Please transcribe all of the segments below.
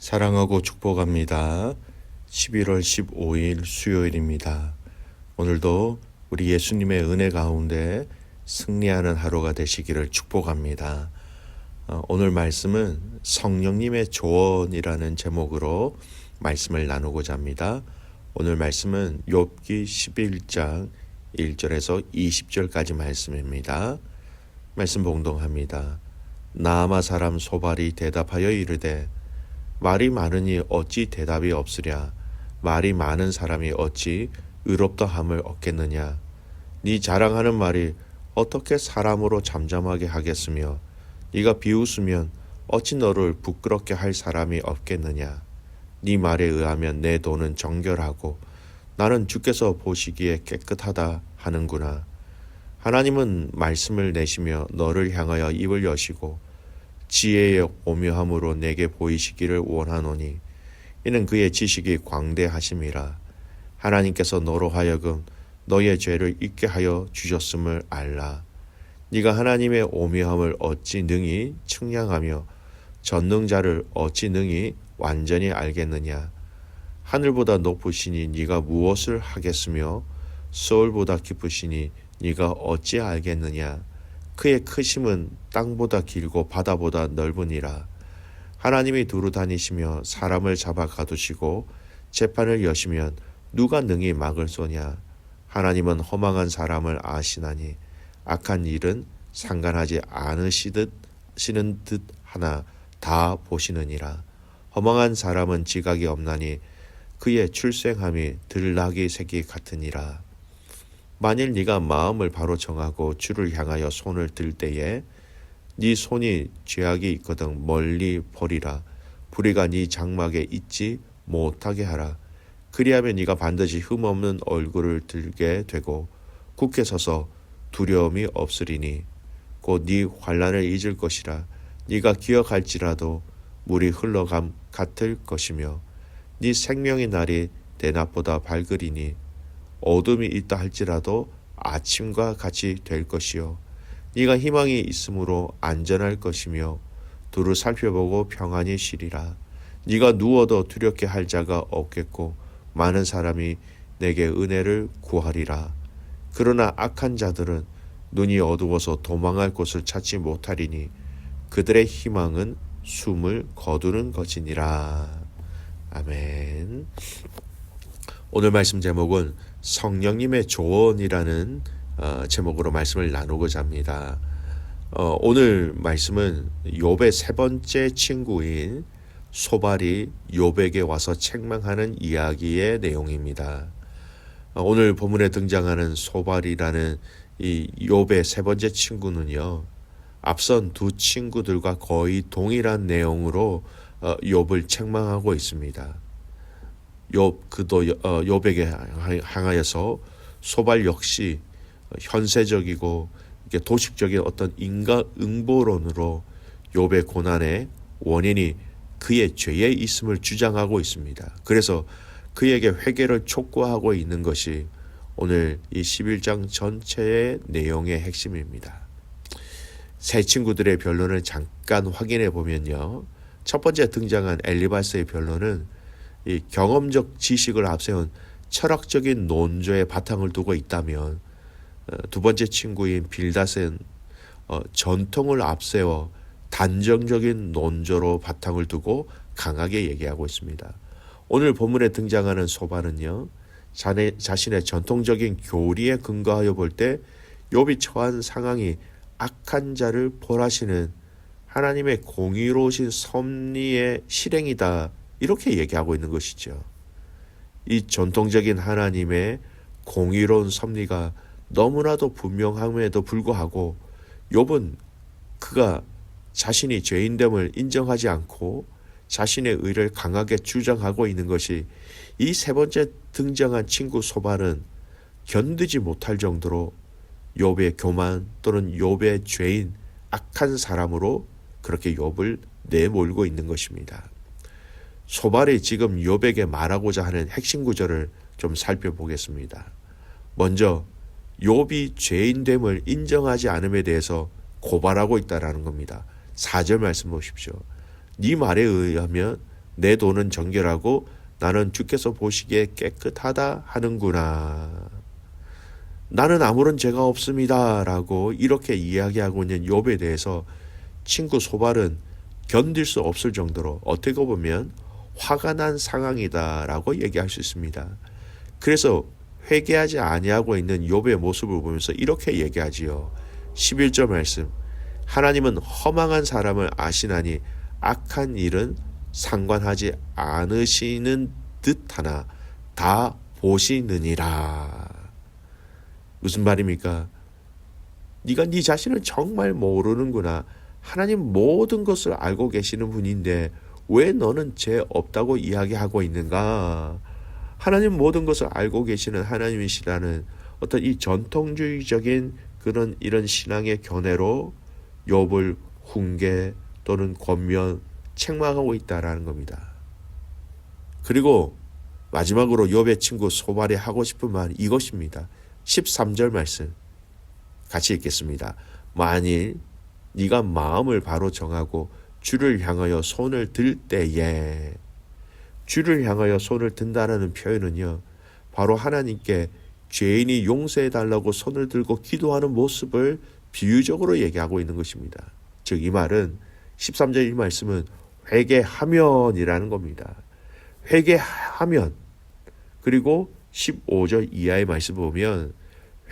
사랑하고 축복합니다. 11월 15일 수요일입니다. 오늘도 우리 예수님의 은혜 가운데 승리하는 하루가 되시기를 축복합니다. 오늘 말씀은 성령님의 조언이라는 제목으로 말씀을 나누고자 합니다. 오늘 말씀은 욥기 11장 1절에서 20절까지 말씀입니다. 말씀 봉독합니다. 나아마 사람 소발이 대답하여 이르되 말이 많으니 어찌 대답이 없으랴. 말이 많은 사람이 어찌 의롭다함을 얻겠느냐. 네 자랑하는 말이 어떻게 사람으로 잠잠하게 하겠으며 네가 비웃으면 어찌 너를 부끄럽게 할 사람이 없겠느냐. 네 말에 의하면 내 돈은 정결하고 나는 주께서 보시기에 깨끗하다 하는구나. 하나님은 말씀을 내시며 너를 향하여 입을 여시고 지혜의 오묘함으로 내게 보이시기를 원하노니 이는 그의 지식이 광대하심이라. 하나님께서 너로 하여금 너의 죄를 잊게 하여 주셨음을 알라. 네가 하나님의 오묘함을 어찌 능히 측량하며 전능자를 어찌 능히 완전히 알겠느냐. 하늘보다 높으시니 네가 무엇을 하겠으며 서울보다 깊으시니 네가 어찌 알겠느냐. 그의 크심은 땅보다 길고 바다보다 넓으니라. 하나님이 두루 다니시며 사람을 잡아 가두시고 재판을 여시면 누가 능히 막을 쏘냐. 하나님은 허망한 사람을 아시나니 악한 일은 상관하지 않으시는 듯 하나 다 보시느니라. 허망한 사람은 지각이 없나니 그의 출생함이 들나귀 새끼 같으니라. 만일 네가 마음을 바로 정하고 주를 향하여 손을 들 때에 네 손이 죄악이 있거든 멀리 버리라. 불의가 네 장막에 있지 못하게 하라. 그리하면 네가 반드시 흠없는 얼굴을 들게 되고 굳게 서서 두려움이 없으리니 곧 네 환난을 잊을 것이라. 네가 기억할지라도 물이 흘러감 같을 것이며 네 생명의 날이 대낮보다 밝으리니 어둠이 있다 할지라도 아침과 같이 될 것이요 네가 희망이 있으므로 안전할 것이며 두루 살펴보고 평안히 쉬리라. 네가 누워도 두렵게 할 자가 없겠고 많은 사람이 내게 은혜를 구하리라. 그러나 악한 자들은 눈이 어두워서 도망할 곳을 찾지 못하리니 그들의 희망은 숨을 거두는 것이니라. 아멘. 오늘 말씀 제목은 성령님의 조언이라는 제목으로 말씀을 나누고자 합니다. 오늘 말씀은 욥의 세 번째 친구인 소발이 욥에게 와서 책망하는 이야기의 내용입니다. 오늘 본문에 등장하는 소발이라는 이 욥의 세 번째 친구는요, 앞선 두 친구들과 거의 동일한 내용으로 욥을 책망하고 있습니다. 욥에게 향하여서 소발 역시 현세적이고 도식적인 어떤 인간 응보론으로 욥의 고난의 원인이 그의 죄에 있음을 주장하고 있습니다. 그래서 그에게 회개를 촉구하고 있는 것이 오늘 이 11장 전체의 내용의 핵심입니다. 세 친구들의 변론을 잠깐 확인해 보면요, 첫 번째 등장한 엘리바스의 변론은 이 경험적 지식을 앞세운 철학적인 논조의 바탕을 두고 있다면, 두 번째 친구인 빌닷은 전통을 앞세워 단정적인 논조로 바탕을 두고 강하게 얘기하고 있습니다. 오늘 본문에 등장하는 소발은요, 자신의 전통적인 교리에 근거하여 볼 때 욥이 처한 상황이 악한 자를 벌하시는 하나님의 공의로우신 섭리의 실행이다, 이렇게 얘기하고 있는 것이죠. 이 전통적인 하나님의 공의로운 섭리가 너무나도 분명함에도 불구하고 욥은 그가 자신이 죄인됨을 인정하지 않고 자신의 의를 강하게 주장하고 있는 것이 이 세 번째 등장한 친구 소발은 견디지 못할 정도로 욥의 교만 또는 욥의 죄인, 악한 사람으로 그렇게 욥을 내몰고 있는 것입니다. 소발이 지금 욥에게 말하고자 하는 핵심 구절을 좀 살펴보겠습니다. 먼저 욥이 죄인됨을 인정하지 않음에 대해서 고발하고 있다라는 겁니다. 4절 말씀 보십시오. 네 말에 의하면 내 돈은 정결하고 나는 주께서 보시기에 깨끗하다 하는구나. 나는 아무런 죄가 없습니다 라고 이렇게 이야기하고 있는 욥에 대해서 친구 소발은 견딜 수 없을 정도로 어떻게 보면 화가 난 상황이다 라고 얘기할 수 있습니다. 그래서 회개하지 아니하고 있는 욥의 모습을 보면서 이렇게 얘기하지요. 11절 말씀, 하나님은 허망한 사람을 아시나니 악한 일은 상관하지 않으시는 듯하나 다 보시느니라. 무슨 말입니까? 네가 네 자신을 정말 모르는구나. 하나님 모든 것을 알고 계시는 분인데 왜 너는 죄 없다고 이야기하고 있는가? 하나님 모든 것을 알고 계시는 하나님이시라는 어떤 이 전통주의적인 그런 이런 신앙의 견해로 욥을 훈계 또는 권면, 책망하고 있다라는 겁니다. 그리고 마지막으로 욥의 친구 소발이 하고 싶은 말이 이것입니다. 13절 말씀 같이 읽겠습니다. 만일 네가 마음을 바로 정하고 주를 향하여 손을 들 때에, 주를 향하여 손을 든다라는 표현은요, 바로 하나님께 죄인이 용서해달라고 손을 들고 기도하는 모습을 비유적으로 얘기하고 있는 것입니다. 즉 이 말은 13절 이 말씀은 회개하면이라는 겁니다. 회개하면. 그리고 15절 이하의 말씀 보면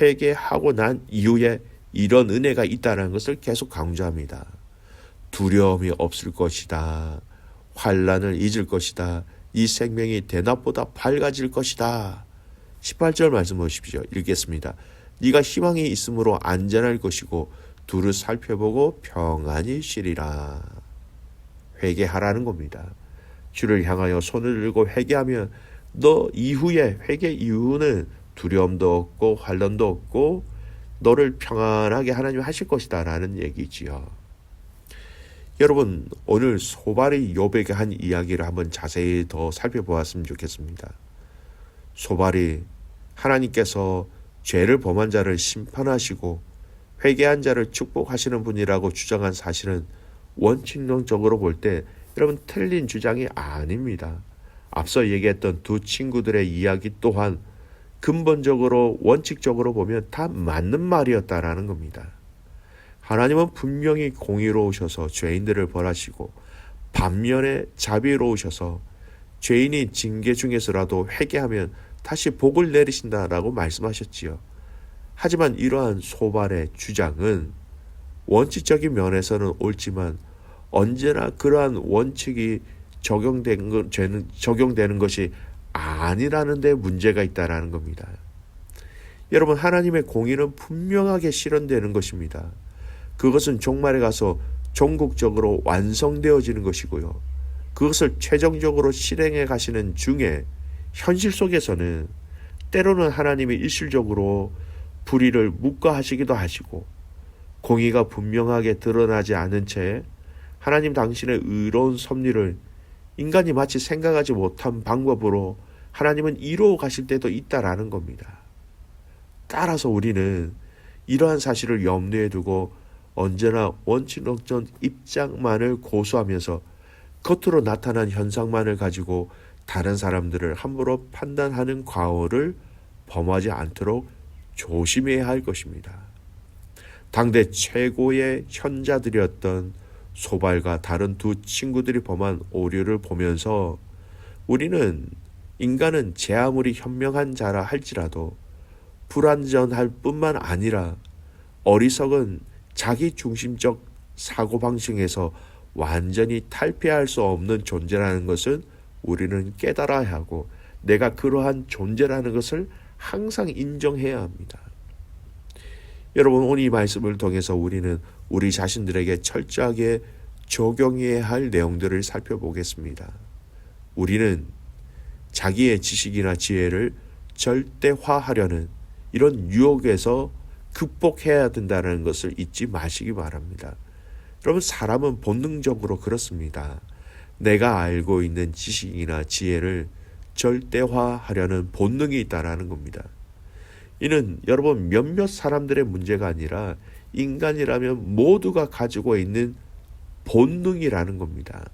회개하고 난 이후에 이런 은혜가 있다는 것을 계속 강조합니다. 두려움이 없을 것이다. 환난을 잊을 것이다. 이 생명이 대낮보다 밝아질 것이다. 18절 말씀 보십시오. 읽겠습니다. 네가 희망이 있으므로 안전할 것이고 두루 살펴보고 평안히 쉬리라. 회개하라는 겁니다. 주를 향하여 손을 들고 회개하면 너 이후에, 회개 이후는 두려움도 없고 환난도 없고 너를 평안하게 하나님이 하실 것이다 라는 얘기지요. 여러분, 오늘 소발이 욥에게 한 이야기를 한번 자세히 더 살펴보았으면 좋겠습니다. 소발이 하나님께서 죄를 범한 자를 심판하시고 회개한 자를 축복하시는 분이라고 주장한 사실은 원칙론적으로 볼 때 여러분 틀린 주장이 아닙니다. 앞서 얘기했던 두 친구들의 이야기 또한 근본적으로 원칙적으로 보면 다 맞는 말이었다라는 겁니다. 하나님은 분명히 공의로우셔서 죄인들을 벌하시고 반면에 자비로우셔서 죄인이 징계 중에서라도 회개하면 다시 복을 내리신다라고 말씀하셨지요. 하지만 이러한 소발의 주장은 원칙적인 면에서는 옳지만 언제나 그러한 원칙이 적용되는 것이 아니라는 데 문제가 있다라는 겁니다. 여러분, 하나님의 공의는 분명하게 실현되는 것입니다. 그것은 종말에 가서 종국적으로 완성되어지는 것이고요. 그것을 최종적으로 실행해 가시는 중에 현실 속에서는 때로는 하나님이 일시적으로 불의를 묵과하시기도 하시고 공의가 분명하게 드러나지 않은 채 하나님 당신의 의로운 섭리를 인간이 마치 생각하지 못한 방법으로 하나님은 이루어 가실 때도 있다라는 겁니다. 따라서 우리는 이러한 사실을 염두에 두고 언제나 원칙론적 입장만을 고수하면서 겉으로 나타난 현상만을 가지고 다른 사람들을 함부로 판단하는 과오를 범하지 않도록 조심해야 할 것입니다. 당대 최고의 현자들이었던 소발과 다른 두 친구들이 범한 오류를 보면서 우리는 인간은 제 아무리 현명한 자라 할지라도 불완전할 뿐만 아니라 어리석은 자기 중심적 사고방식에서 완전히 탈피할 수 없는 존재라는 것은 우리는 깨달아야 하고 내가 그러한 존재라는 것을 항상 인정해야 합니다. 여러분, 오늘 이 말씀을 통해서 우리는 우리 자신들에게 철저하게 적용해야 할 내용들을 살펴보겠습니다. 우리는 자기의 지식이나 지혜를 절대화하려는 이런 유혹에서 극복해야 된다는 것을 잊지 마시기 바랍니다. 여러분, 사람은 본능적으로 그렇습니다. 내가 알고 있는 지식이나 지혜를 절대화하려는 본능이 있다는 겁니다. 이는 여러분 몇몇 사람들의 문제가 아니라 인간이라면 모두가 가지고 있는 본능이라는 겁니다.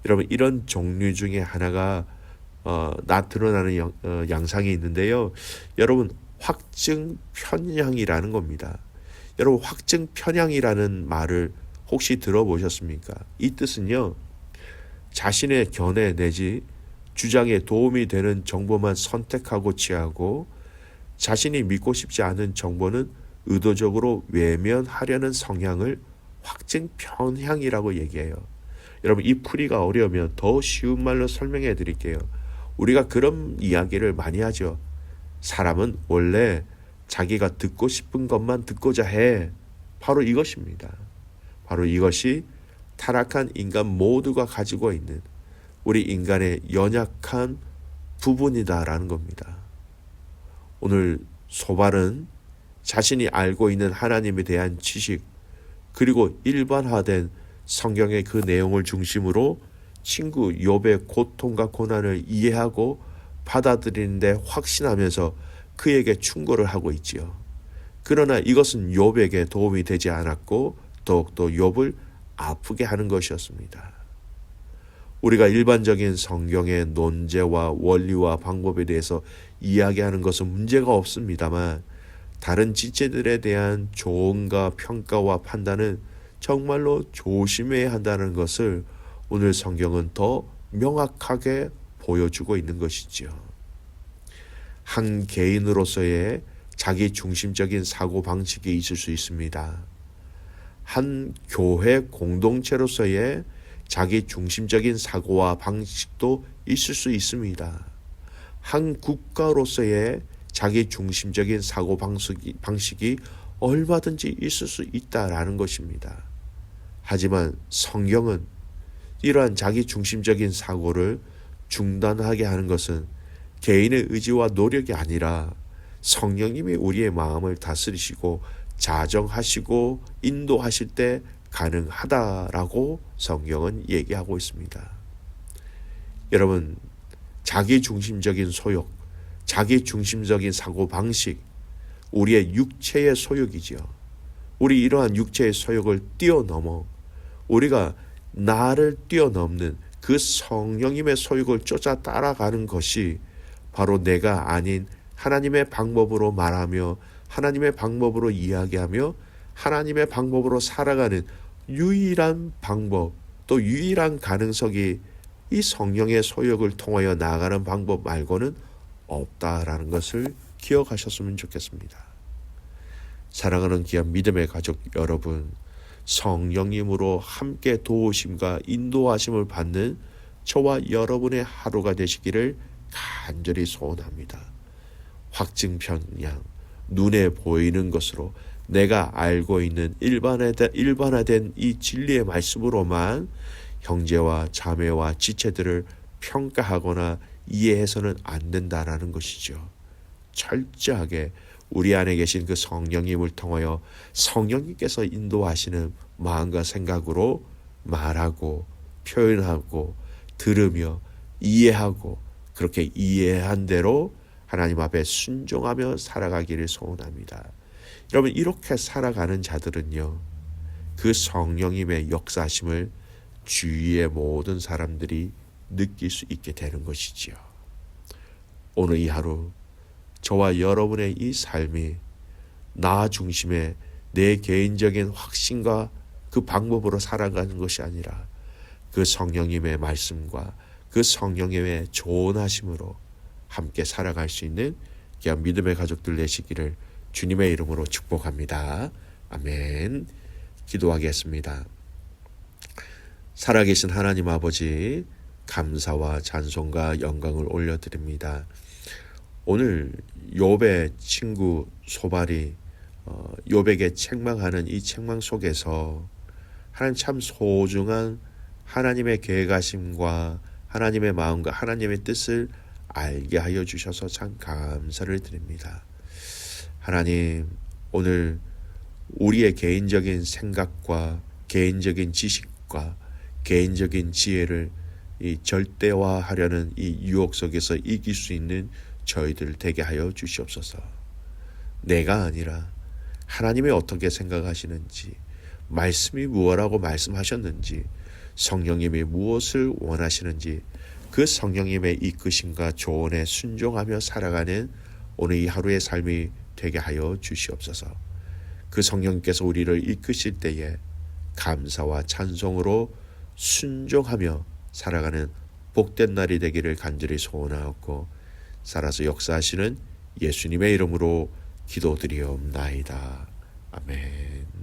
여러분 이런 종류 중에 하나가 드러나는 양상이 있는데요. 여러분 확증 편향이라는 겁니다. 여러분 확증 편향이라는 말을 혹시 들어보셨습니까? 이 뜻은요. 자신의 견해 내지 주장에 도움이 되는 정보만 선택하고 취하고 자신이 믿고 싶지 않은 정보는 의도적으로 외면하려는 성향을 확증 편향이라고 얘기해요. 여러분 이 풀이가 어려우면 더 쉬운 말로 설명해 드릴게요. 우리가 그런 이야기를 많이 하죠. 사람은 원래 자기가 듣고 싶은 것만 듣고자 해. 바로 이것입니다. 바로 이것이 타락한 인간 모두가 가지고 있는 우리 인간의 연약한 부분이다라는 겁니다. 오늘 소발은 자신이 알고 있는 하나님에 대한 지식 그리고 일반화된 성경의 그 내용을 중심으로 친구 욥의 고통과 고난을 이해하고 받아들이는데 확신하면서 그에게 충고를 하고 있지요. 그러나 이것은 욥에게 도움이 되지 않았고 더욱더 욥을 아프게 하는 것이었습니다. 우리가 일반적인 성경의 논제와 원리와 방법에 대해서 이야기하는 것은 문제가 없습니다만 다른 지체들에 대한 조언과 평가와 판단은 정말로 조심해야 한다는 것을 오늘 성경은 더 명확하게 보여주고 있는 것이지요. 한 개인으로서의 자기 중심적인 사고방식이 있을 수 있습니다. 한 교회 공동체로서의 자기 중심적인 사고와 방식도 있을 수 있습니다. 한 국가로서의 자기 중심적인 사고 방식이 얼마든지 있을 수 있다라는 것입니다. 하지만 성경은 이러한 자기 중심적인 사고를 중단하게 하는 것은 개인의 의지와 노력이 아니라 성령님이 우리의 마음을 다스리시고 자정하시고 인도하실 때 가능하다라고 성경은 얘기하고 있습니다. 여러분, 자기 중심적인 소욕, 자기 중심적인 사고방식, 우리의 육체의 소욕이지요. 우리 이러한 육체의 소욕을 뛰어넘어 우리가 나를 뛰어넘는 그 성령님의 소욕을 쫓아 따라가는 것이 바로 내가 아닌 하나님의 방법으로 말하며 하나님의 방법으로 이야기하며 하나님의 방법으로 살아가는 유일한 방법, 또 유일한 가능성이 이 성령의 소욕을 통하여 나아가는 방법 말고는 없다라는 것을 기억하셨으면 좋겠습니다. 사랑하는 귀한 믿음의 가족 여러분, 성령님으로 함께 도우심과 인도하심을 받는 저와 여러분의 하루가 되시기를 간절히 소원합니다. 확증 편향, 눈에 보이는 것으로 내가 알고 있는 일반화된 이 진리의 말씀으로만 형제와 자매와 지체들을 평가하거나 이해해서는 안 된다라는 것이죠. 철저하게 우리 안에 계신 그 성령님을 통하여 성령님께서 인도하시는 마음과 생각으로 말하고 표현하고 들으며 이해하고 그렇게 이해한 대로 하나님 앞에 순종하며 살아가기를 소원합니다. 여러분 이렇게 살아가는 자들은요, 그 성령님의 역사심을 주위의 모든 사람들이 느낄 수 있게 되는 것이지요. 오늘 이 하루 저와 여러분의 이 삶이 나 중심의 내 개인적인 확신과 그 방법으로 살아가는 것이 아니라 그 성령님의 말씀과 그 성령님의 조언하심으로 함께 살아갈 수 있는 귀한 믿음의 가족들 되시기를 주님의 이름으로 축복합니다. 아멘. 기도하겠습니다. 살아계신 하나님 아버지, 감사와 찬송과 영광을 올려드립니다. 오늘 욥의 친구 소발이 욥에게 책망하는 이 책망 속에서 하나님 참 소중한 하나님의 계획하심과 하나님의 마음과 하나님의 뜻을 알게 하여 주셔서 참 감사를 드립니다. 하나님, 오늘 우리의 개인적인 생각과 개인적인 지식과 개인적인 지혜를 이 절대화하려는 이 유혹 속에서 이길 수 있는 저희들 되게 하여 주시옵소서. 내가 아니라 하나님이 어떻게 생각하시는지, 말씀이 무엇라고 말씀하셨는지 성령님이 무엇을 원하시는지 그 성령님의 이끄심과 조언에 순종하며 살아가는 오늘 이 하루의 삶이 되게 하여 주시옵소서. 그 성령께서 우리를 이끄실 때에 감사와 찬송으로 순종하며 살아가는 복된 날이 되기를 간절히 소원하옵고 살아서 역사하시는 예수님의 이름으로 기도드리옵나이다. 아멘.